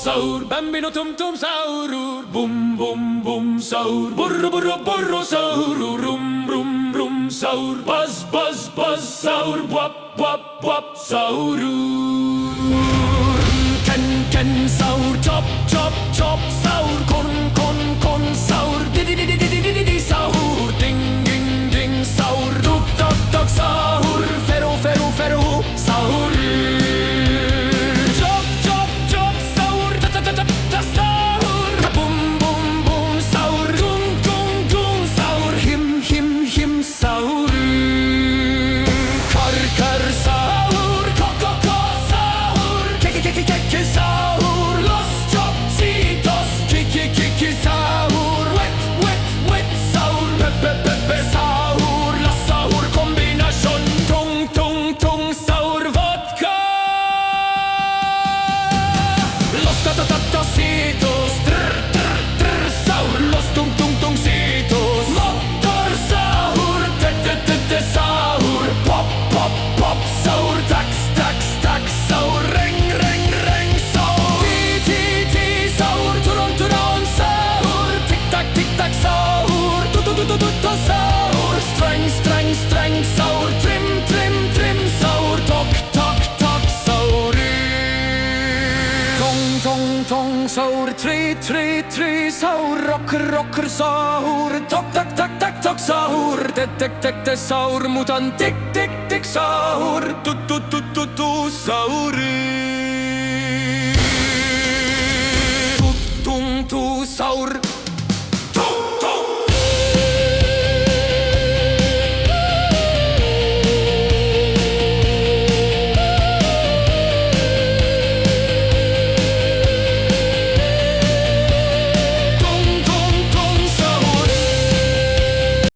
Sahur, bambino tum tum sahur, bum bum bum sahur, burro burro burro sahur, rum rum rum sahur, buzz buzz buzz sahur, wap wap wap sahur, ken ken sahur, chop chop chop sahur, kon kon kon sahur, di di di di di di di di sahur, ding ding ding sahur, tuk tuk tuk sahur, fero fero fero sahur. Sahur, tri, tri, tri, sahur, rocker, rocker, sahur, tok, tak, tak, tak, tok, sahur, tek, tek, tek, tek, sahur, mutan, tik, tik, tik, sahur, tu, tu, tu, tu, tu, sahur.